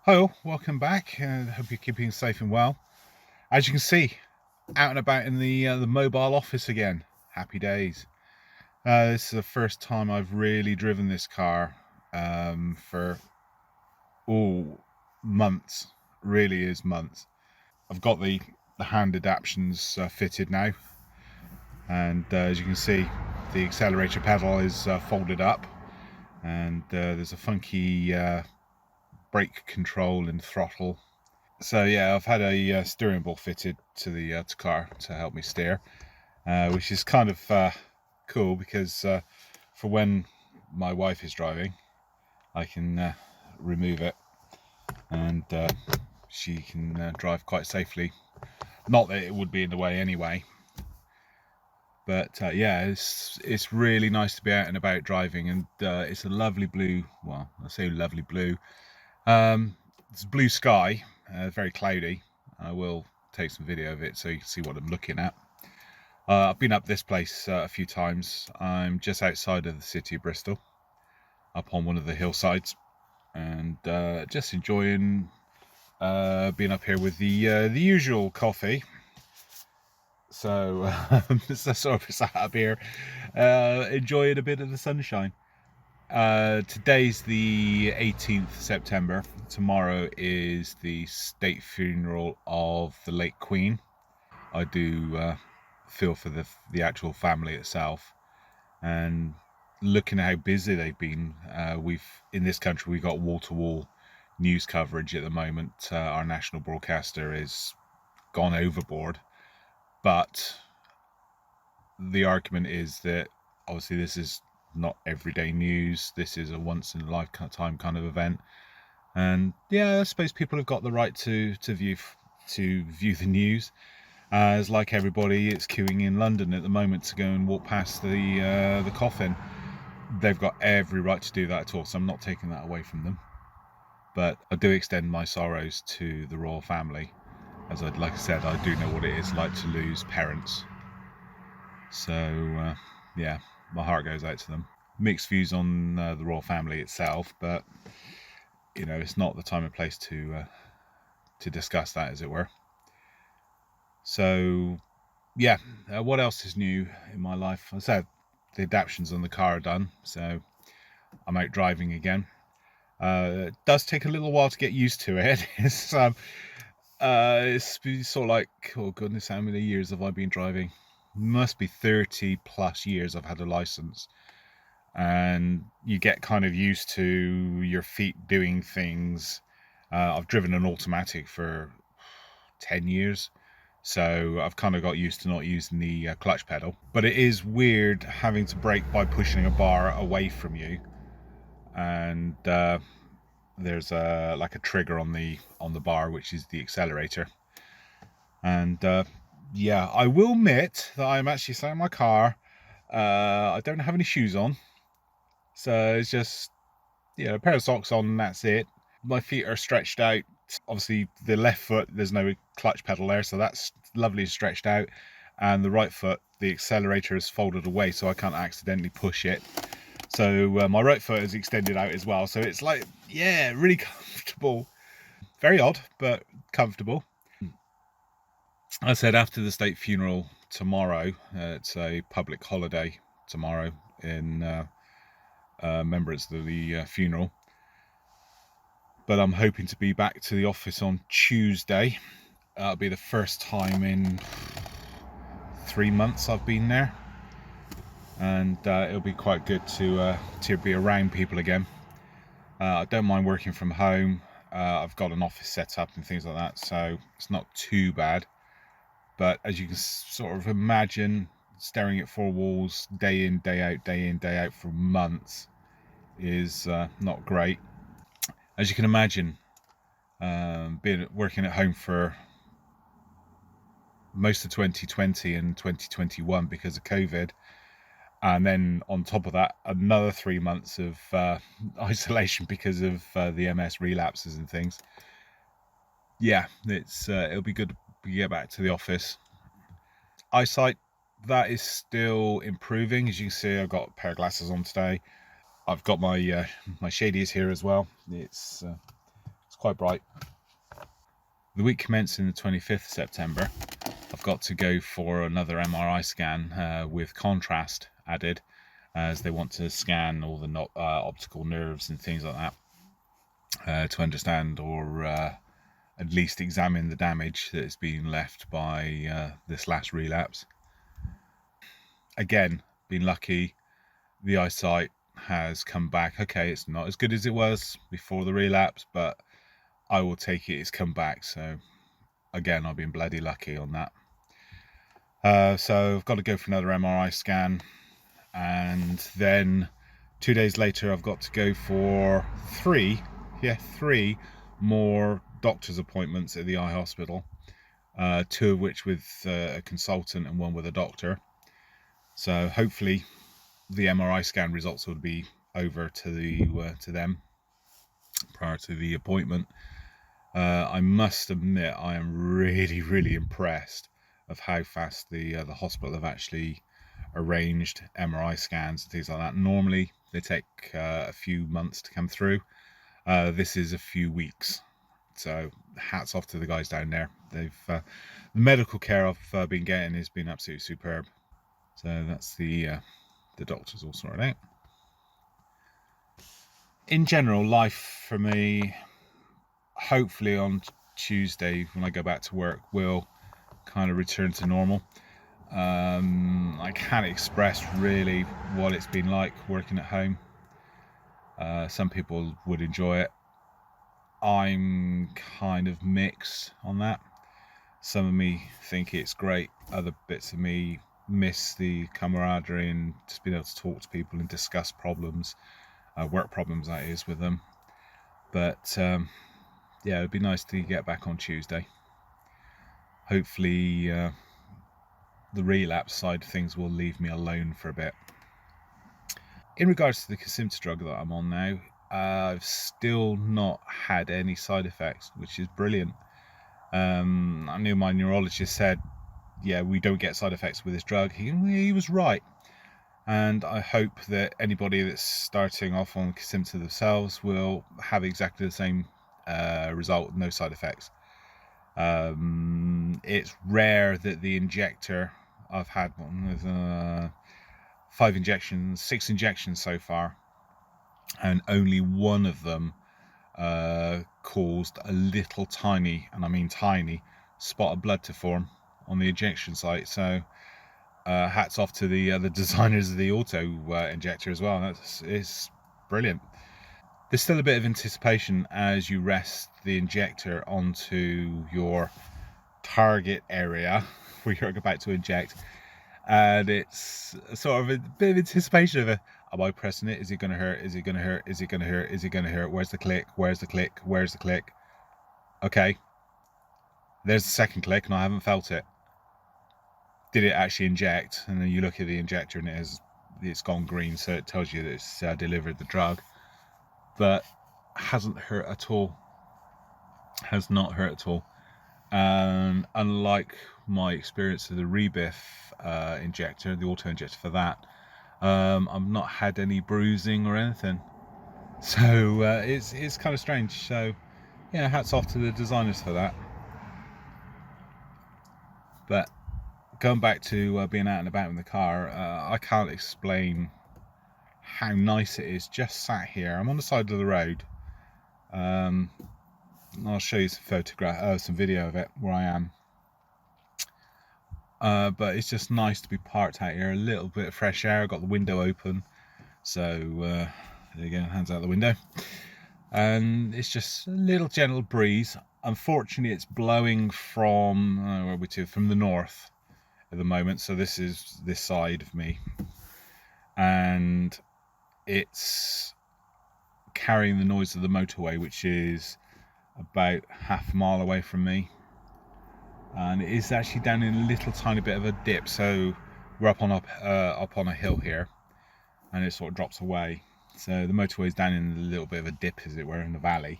Hi all, welcome back. Hope you're keeping safe and well. As you can see, out and about in the mobile office again. Happy days. This is the first time I've really driven this car for months. Really is months. I've got the hand adaptions fitted now, and as you can see, the accelerator pedal is folded up, and there's a funky brake control and throttle. So yeah, I've had a steering ball fitted to the car to help me steer, which is kind of cool because for when my wife is driving, I can remove it and she can drive quite safely. Not that it would be in the way anyway, but yeah, it's really nice to be out and about driving, and it's a lovely blue. Well, I say lovely blue. It's blue sky, very cloudy. I will take some video of it so you can see what I'm looking at. I've been up this place a few times. I'm just outside of the city of Bristol, up on one of the hillsides, and just enjoying being up here with the usual coffee. So sort of sat up here, enjoying a bit of the sunshine. Today's the 18th September. Tomorrow is the state funeral of the late Queen. I do feel for the actual family itself, and looking at how busy they've been, we've in this country we've got wall-to-wall news coverage at the moment. Our national broadcaster is gone overboard, but the argument is that obviously this is not everyday news. This is a once in a lifetime kind of event, and yeah, I suppose people have got the right to view the news. As like everybody, it's queuing in London at the moment to go and walk past the coffin. They've got every right to do that at all, so I'm not taking that away from them. But I do extend my sorrows to the royal family, as like I said, I do know what it is like to lose parents. So yeah, my heart goes out to them. Mixed views on the royal family itself, but you know, it's not the time and place to discuss that, as it were. So yeah, what else is new in my life? I said the adaptions on the car are done, so I'm out driving again. It does take a little while to get used to it. It's sort of like, oh goodness, how many years have I been driving? Must be 30 plus years I've had a license, and you get kind of used to your feet doing things. I've driven an automatic for 10 years, so I've kind of got used to not using the clutch pedal. But it is weird having to brake by pushing a bar away from you, and there's like a trigger on the bar, which is the accelerator. And yeah, I will admit that I'm actually sat in my car. I don't have any shoes on, so it's just a pair of socks on, and that's it. My feet are stretched out. Obviously, the left foot, there's no clutch pedal there, so that's lovely stretched out. And the right foot, the accelerator is folded away, so I can't accidentally push it. So my right foot is extended out as well. So it's like, yeah, really comfortable. Very odd, but comfortable. I said after the state funeral tomorrow, it's a public holiday tomorrow in remembrance of the funeral. But I'm hoping to be back to the office on Tuesday. That'll be the first time in 3 months I've been there, and it'll be quite good to be around people again. I don't mind working from home. I've got an office set up and things like that, so it's not too bad. But as you can sort of imagine, staring at four walls day in, day out for months is not great. As you can imagine, working at home for most of 2020 and 2021 because of COVID, and then on top of that, another 3 months of isolation because of the MS relapses and things. Yeah, it'll be good to get back to the office. Eyesight, that is still improving. As you can see, I've got a pair of glasses on today. I've got my my shadies here as well. It's It's quite bright. The week commencing the 25th September, I've got to go for another MRI scan with contrast added, as they want to scan all the optical nerves and things like that to understand or at least examine the damage that has been left by this last relapse. Again, been lucky. The eyesight has come back. Okay, it's not as good as it was before the relapse, but I will take it. It's come back. So again, I've been bloody lucky on that. So I've got to go for another MRI scan, and then 2 days later I've got to go for three more doctor's appointments at the eye hospital, 2 of which with a consultant and 1 with a doctor. So hopefully the MRI scan results will be over to them prior to the appointment. I must admit I am really impressed of how fast the hospital have actually arranged MRI scans and things like that. Normally they take a few months to come through. This is a few weeks, so hats off to the guys down there. They've the medical care I've been getting has been absolutely superb. So that's the doctors all sorted out. In general, life for me, hopefully on Tuesday when I go back to work, will kind of return to normal. I can't express really what it's been like working at home. Some people would enjoy it. I'm kind of mixed on that. Some of me think it's great. Other bits of me miss the camaraderie and just being able to talk to people and discuss problems, work problems that is, with them. But yeah, it'd be nice to get back on Tuesday. Hopefully the relapse side of things will leave me alone for a bit. In regards to the Kesimpta drug that I'm on now, I've still not had any side effects, which is brilliant. I knew my neurologist said, yeah, we don't get side effects with this drug. He was right. And I hope that anybody that's starting off on Kesimpta themselves will have exactly the same result, no side effects. It's rare that the injector, I've had one with 5 injections, 6 injections so far, and only one of them caused a little tiny, and I mean tiny, spot of blood to form on the injection site. So hats off to the designers of the auto injector as well. It's brilliant. There's still a bit of anticipation as you rest the injector onto your target area where you're about to inject, and it's sort of a bit of anticipation of am I pressing it? Is it going to hurt? Is it going to hurt? Is it going to hurt? Is it going to hurt? Where's the click? Where's the click? Where's the click? Okay, there's the second click and I haven't felt it. Did it actually inject? And then you look at the injector and it's gone green, so it tells you that it's delivered the drug, but hasn't hurt at all. Has not hurt at all. And unlike my experience of the Rebif injector, the auto injector for that, I've not had any bruising or anything. So it's kind of strange. So yeah, hats off to the designers for that. But going back to being out and about in the car, I can't explain how nice it is just sat here. I'm on the side of the road. I'll show you some video of it where I am. But it's just nice to be parked out here, a little bit of fresh air. I've got the window open, so there you go, hands out the window, and it's just a little gentle breeze. Unfortunately, it's blowing from where are we to? From the north at the moment, so this is this side of me, and it's carrying the noise of the motorway, which is about half a mile away from me, and it is actually down in a little tiny bit of a dip. So we're up on a hill here, and it sort of drops away. So the motorway is down in a little bit of a dip, as it were, in the valley,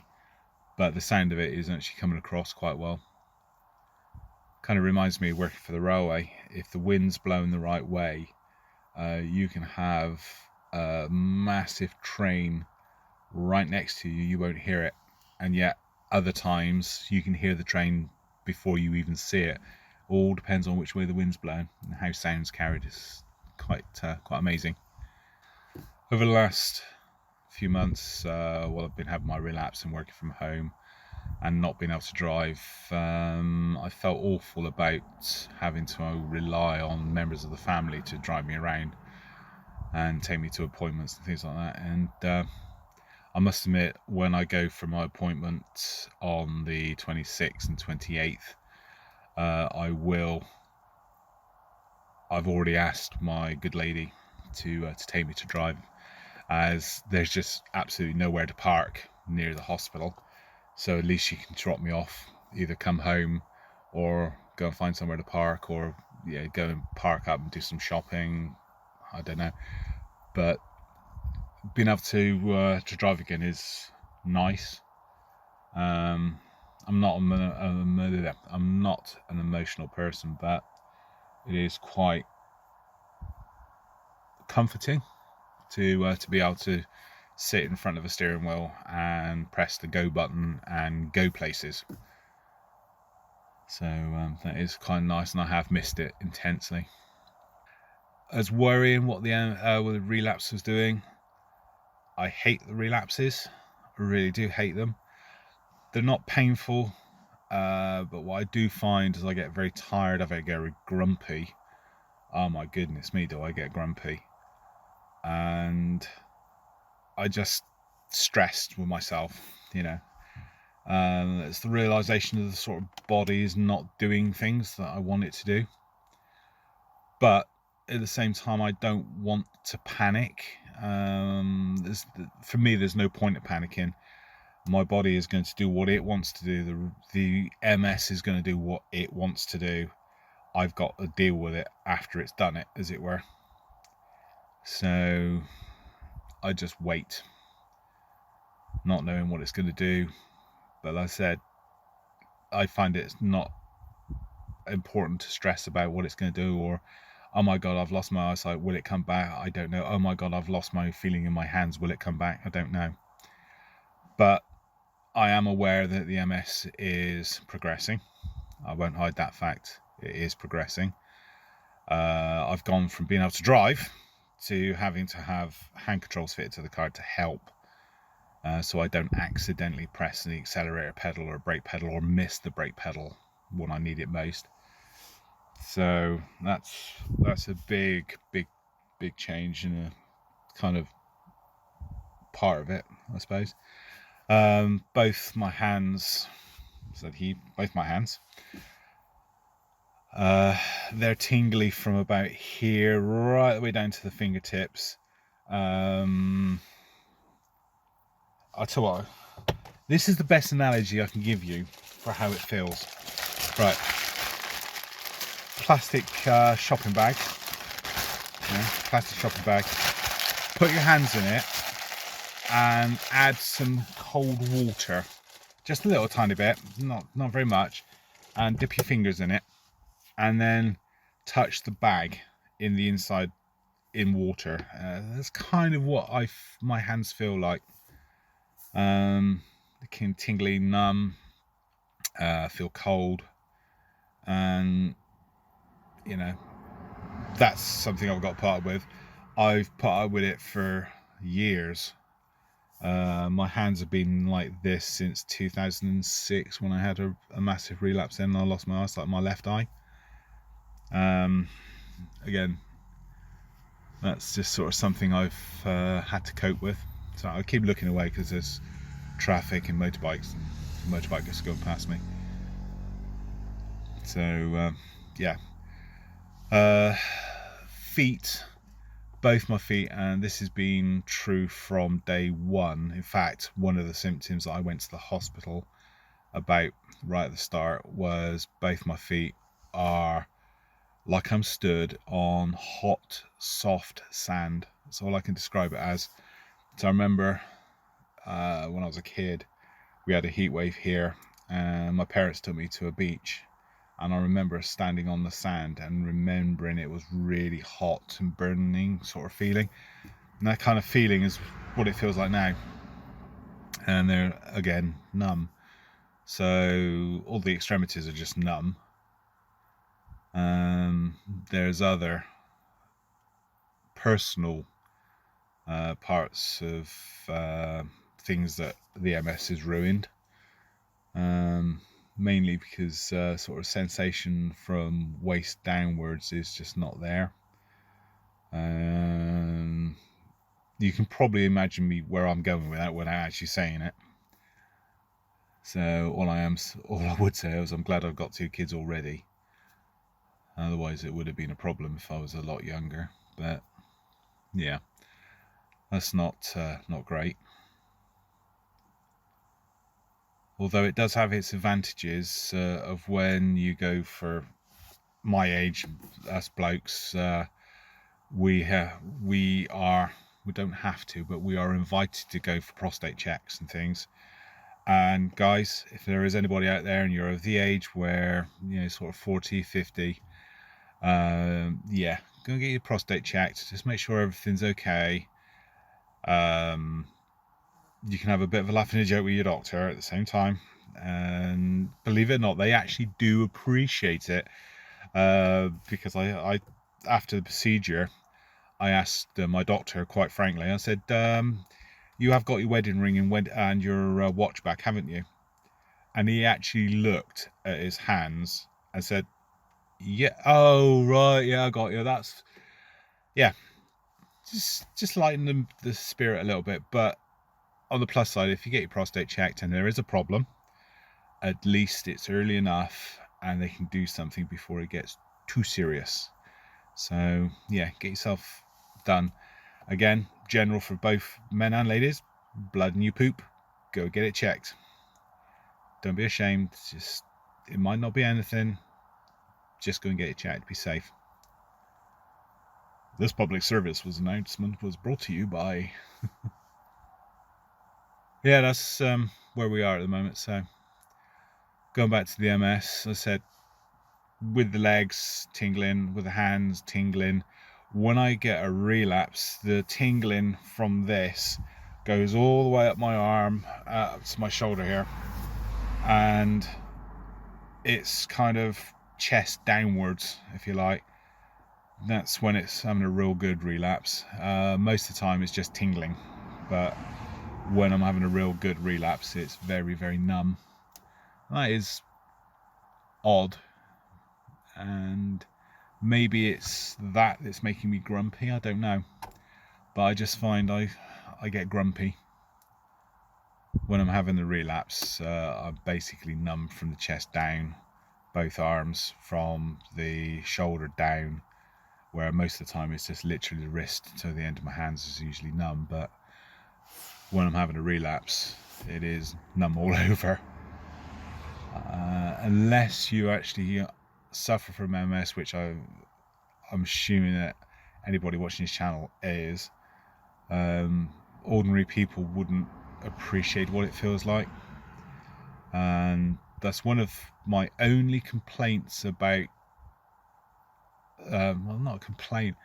but the sound of it is actually coming across quite well. Kind of reminds me of working for the railway. If the wind's blowing the right way, you can have a massive train right next to you, you won't hear it, and yet Other times you can hear the train before you even see it. All depends on which way the wind's blowing and how sound's carried. It's quite amazing. Over the last few months, while I've been having my relapse and working from home and not being able to drive, I felt awful about having to rely on members of the family to drive me around and take me to appointments and things like that. And I must admit, when I go for my appointment on the 26th and 28th, I've already asked my good lady to take me to drive, as there's just absolutely nowhere to park near the hospital. So at least she can drop me off, either come home or go and find somewhere to park, or go and park up and do some shopping. I don't know, but being able to drive again is nice. I'm not an emotional person, but it is quite comforting to be able to sit in front of a steering wheel and press the go button and go places. So that is kind of nice, and I have missed it intensely. As worrying what the relapse was doing, I hate the relapses. I really do hate them. They're not painful, but what I do find is I get very tired of it, get very grumpy. Oh my goodness me, do I get grumpy. And I just stressed with myself, it's the realization of the sort of body is not doing things that I want it to do. But at the same time, I don't want to panic. For me, there's no point of panicking. My body is going to do what it wants to do. The MS is going to do what it wants to do. I've got to deal with it after it's done it, as it were. So I just wait, not knowing what it's going to do. But like I said, I find it's not important to stress about what it's going to do, or oh my god, I've lost my eyesight, will it come back? I don't know. Oh my god, I've lost my feeling in my hands, will it come back? I don't know. But I am aware that the MS is progressing. I won't hide that fact. It is progressing. I've gone from being able to drive to having to have hand controls fitted to the car to help, so I don't accidentally press the accelerator pedal or brake pedal or miss the brake pedal when I need it most. So that's a big change, and a kind of part of it, I suppose. Both my hands, they're tingly from about here right the way down to the fingertips. I'll tell you what, this is the best analogy I can give you for how it feels. Right, plastic shopping bag. Plastic shopping bag. Put your hands in it and add some cold water, just a little tiny bit, not very much, and dip your fingers in it, and then touch the bag in the inside in water. That's kind of what my hands feel like. They can tingly, numb, feel cold, and that's something I've got put up with. I've put up with it for years. My hands have been like this since 2006, when I had a massive relapse and I lost my eyesight in my left eye. Again, that's just sort of something I've had to cope with. So I keep looking away because there's traffic and motorbikes, and motorbikers going past me. So yeah, feet, both my feet, and this has been true from day one. In fact, one of the symptoms that I went to the hospital about right at the start was both my feet are like I'm stood on hot, soft sand. That's all I can describe it as. So I remember when I was a kid, we had a heat wave here, and my parents took me to a beach, and I remember standing on the sand and remembering it was really hot and burning sort of feeling. And that kind of feeling is what it feels like now. And they're, again, numb. So all the extremities are just numb. There's other personal parts of things that the MS has ruined, mainly because sort of sensation from waist downwards is just not there. You can probably imagine where I'm going with that without actually saying it. So all I would say is I'm glad I've got 2 kids already. Otherwise it would have been a problem if I was a lot younger. But yeah, that's not great. Although it does have its advantages of when you go for my age, us blokes, we don't have to, but we are invited to go for prostate checks and things. And guys, if there is anybody out there and you're of the age where, you know, sort of 40, 50, yeah, go and get your prostate checked. Just make sure everything's okay. You can have a bit of a laugh and a joke with your doctor at the same time. And believe it or not, they actually do appreciate it. Because I after the procedure, I asked my doctor, quite frankly, I said, you have got your wedding ring and your watch back, haven't you? And he actually looked at his hands and said, yeah, oh right, yeah, I got you. That's, yeah, just lighten the spirit a little bit. But on the plus side, if you get your prostate checked and there is a problem, at least it's early enough and they can do something before it gets too serious. So yeah, get yourself done. Again, general for both men and ladies, blood in your poop, go get it checked. Don't be ashamed. It might not be anything. Just go and get it checked. Be safe. This public service announcement was brought to you by. Yeah, that's where we are at the moment. So going back to the MS, I said, with the legs tingling, with the hands tingling. When I get a relapse, the tingling from this goes all the way up my arm, to my shoulder here, and it's kind of chest downwards, if you like. That's when it's having a real good relapse. Most of the time it's just tingling, but when I'm having a real good relapse, it's very, very numb. That is odd, and maybe it's that's making me grumpy, I don't know. But I just find I get grumpy when I'm having the relapse. I'm basically numb from the chest down, both arms, from the shoulder down, where most of the time it's just literally the wrist to the end of my hands is usually numb. But when I'm having a relapse, it is numb all over. Unless you actually suffer from MS, which I'm assuming that anybody watching this channel is, ordinary people wouldn't appreciate what it feels like. And that's one of my only complaints about, well, not a complaint,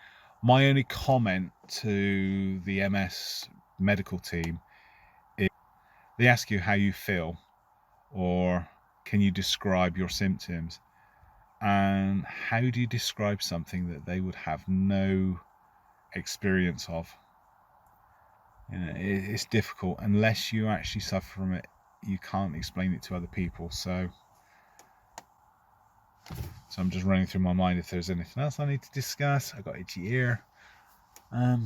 my only comment to the MS medical team is they ask you how you feel, or can you describe your symptoms? And how do you describe something that they would have no experience of? You know, it's difficult. Unless you actually suffer from it, you can't explain it to other people. So I'm just running through my mind if there's anything else I need to discuss. I got itchy ear. I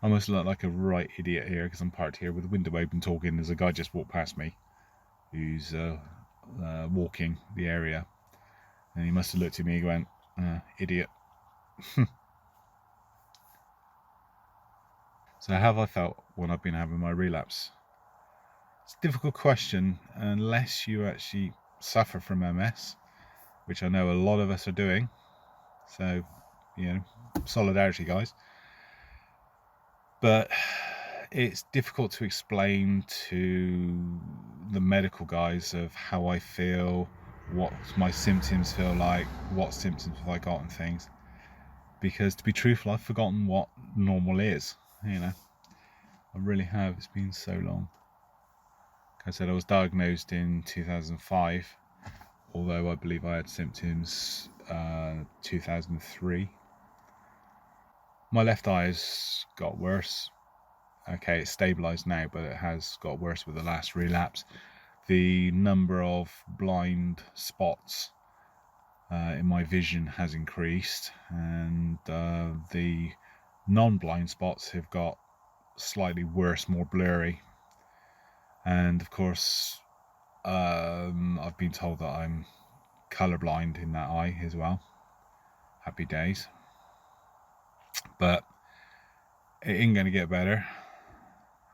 almost look like a right idiot here because I'm parked here with the window open talking. There's a guy just walked past me who's walking the area, and he must have looked at me and went, idiot. So how have I felt when I've been having my relapse? It's a difficult question unless you actually suffer from MS, which I know a lot of us are doing. So, you know, solidarity, guys. But it's difficult to explain to the medical guys of how I feel, what my symptoms feel like, what symptoms have I got and things. Because to be truthful, I've forgotten what normal is, you know. I really have. It's been so long. Like I said, I was diagnosed in 2005, although I believe I had symptoms 2003. My left eye has got worse. Okay, it's stabilised now, but it has got worse with the last relapse. The number of blind spots in my vision has increased, and the non-blind spots have got slightly worse, more blurry. And of course, I've been told that I'm colorblind in that eye as well. Happy days. But it ain't going to get better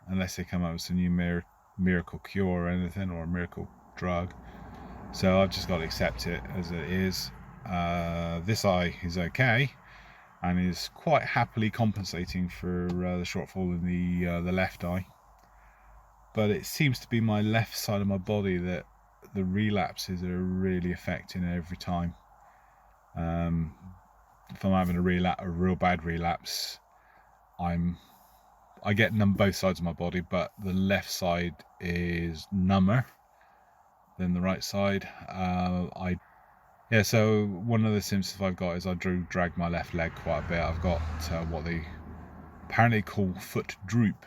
unless they come up with some new miracle cure or anything, or a miracle drug. So I've just got to accept it as it is. This eye is okay and is quite happily compensating for the shortfall in the left eye. But it seems to be my left side of my body that the relapses are really affecting every time. If I'm having a real bad relapse, I get numb both sides of my body, but the left side is number than the right side. So one of the symptoms I've got is I drag my left leg quite a bit. I've got what they apparently call foot droop,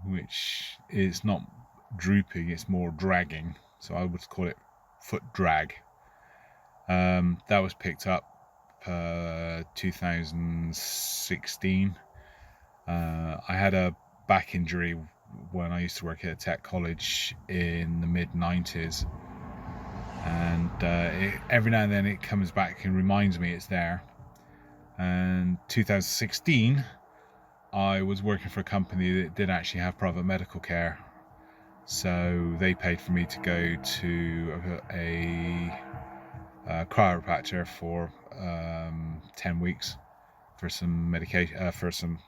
which is not drooping, it's more dragging. So I would call it foot drag. That was picked up 2016. I had a back injury when I used to work at a tech college in the mid-90s, and every now and then it comes back and reminds me it's there. And 2016 I was working for a company that did actually have private medical care, so they paid for me to go to a chiropractor for 10 weeks for some medication, for some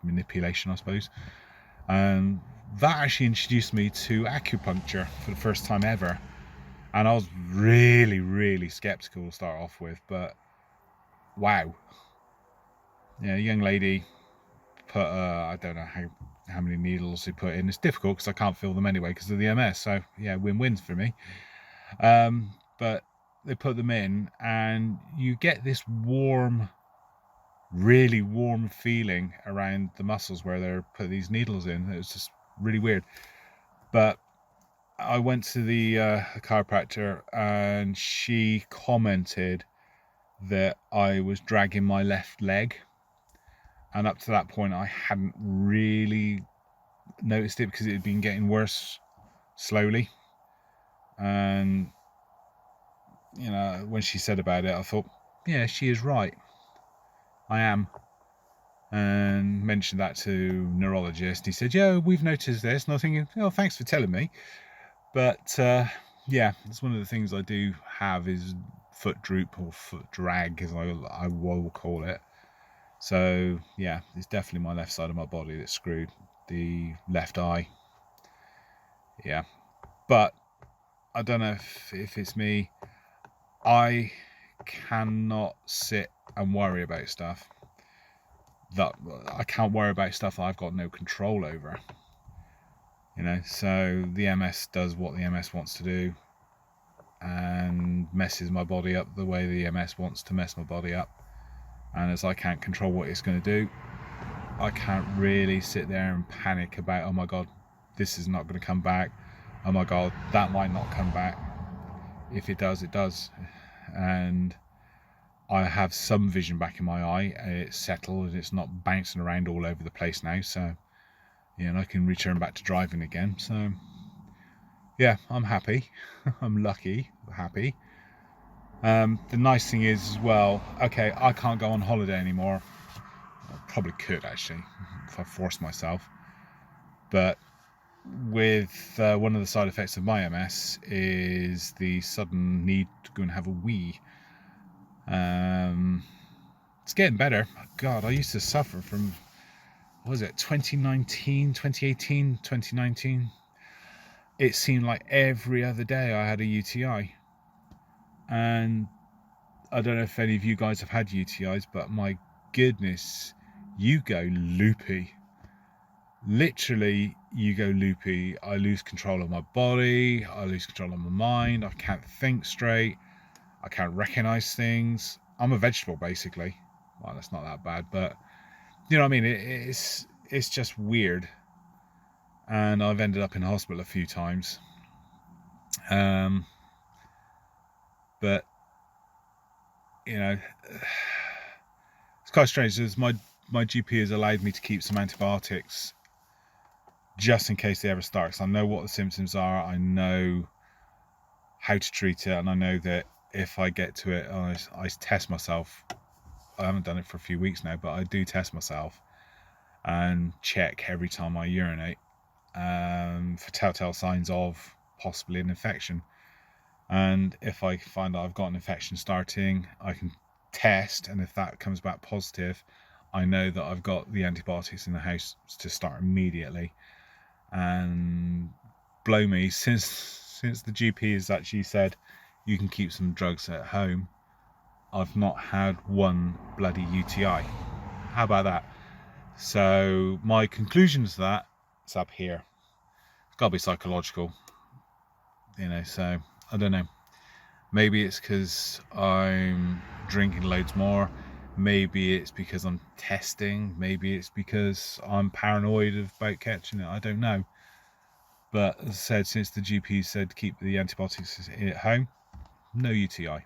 manipulation, I suppose. And that actually introduced me to acupuncture for the first time ever. And I was really, really skeptical to start off with, but wow. Yeah, a young lady put, I don't know how many needles they put in. It's difficult because I can't feel them anyway because of the MS. So yeah, win-wins for me. But they put them in and you get this warm, really warm feeling around the muscles where they're put these needles in. It was just really weird. But I went to the chiropractor and she commented that I was dragging my left leg, and up to that point I hadn't really noticed it because it had been getting worse slowly. And you know, when she said about it, I thought, yeah, she is right, I am. And mentioned that to neurologist. He said, yeah, we've noticed this. And I was thinking, oh, thanks for telling me. But yeah, it's one of the things I do have is foot droop or foot drag, as I will call it. So yeah, it's definitely my left side of my body that's screwed. The left eye. Yeah. But I don't know if it's me. I cannot sit and worry about stuff. That I can't worry about stuff that I've got no control over. You know, so the MS does what the MS wants to do and messes my body up the way the MS wants to mess my body up. And as I can't control what it's going to do, I can't really sit there and panic about, oh my god, this is not going to come back. Oh my god, that might not come back. If it does, it does. And I have some vision back in my eye. It's settled and it's not bouncing around all over the place now. So, yeah, and I can return back to driving again. So, yeah, I'm happy. I'm lucky, happy. The nice thing is as well, okay, I can't go on holiday anymore. I probably could actually, if I forced myself. But with one of the side effects of my MS is the sudden need to go and have a wee. It's getting better. God, I used to suffer from, what was it, 2019, 2018, 2019? It seemed like every other day I had a UTI. And I don't know if any of you guys have had UTIs, but my goodness, you go loopy. literally you go loopy. I lose control of my body, I lose control of my mind, I can't think straight, I can't recognize things. I'm a vegetable basically. Well, that's not that bad, but you know what I mean. It's just weird, and I've ended up in hospital a few times. But you know, it's quite strange. Because my GP has allowed me to keep some antibiotics just in case they ever start. So I know what the symptoms are. I know how to treat it, and I know that if I get to it, I test myself. I haven't done it for a few weeks now, but I do test myself and check every time I urinate for telltale signs of possibly an infection. And if I find that I've got an infection starting, I can test, and if that comes back positive, I know that I've got the antibiotics in the house to start immediately. And blow me, since the GP has actually said you can keep some drugs at home, I've not had one bloody UTI. How about that? So my conclusion to that is up here. It's got to be psychological, you know. So I don't know. Maybe it's because I'm drinking loads more. Maybe it's because I'm testing. Maybe it's because I'm paranoid about catching it. I don't know. But as I said, since the GP said keep the antibiotics at home, no UTI.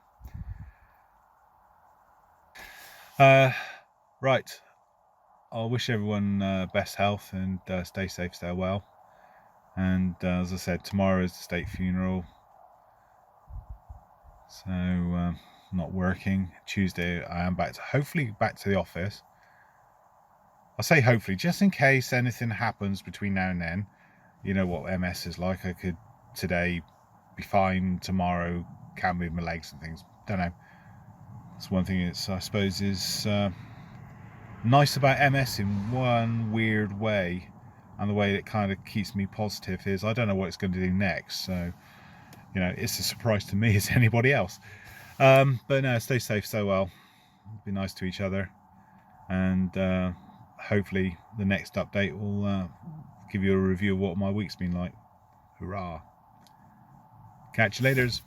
Right. I wish everyone best health and stay safe, stay well. And as I said, tomorrow is the state funeral. So not working. Tuesday I am hopefully back to the office. I say hopefully, just in case anything happens between now and then. You know what MS is like. I could today be fine, tomorrow can't move my legs and things. Don't know. That's one thing I suppose is nice about MS in one weird way, and the way it kind of keeps me positive is I don't know what it's going to do next. So you know, it's a surprise to me as anybody else. But no, stay safe, so well. Be nice to each other, and hopefully the next update will give you a review of what my week's been like. Hurrah! Catch you laters.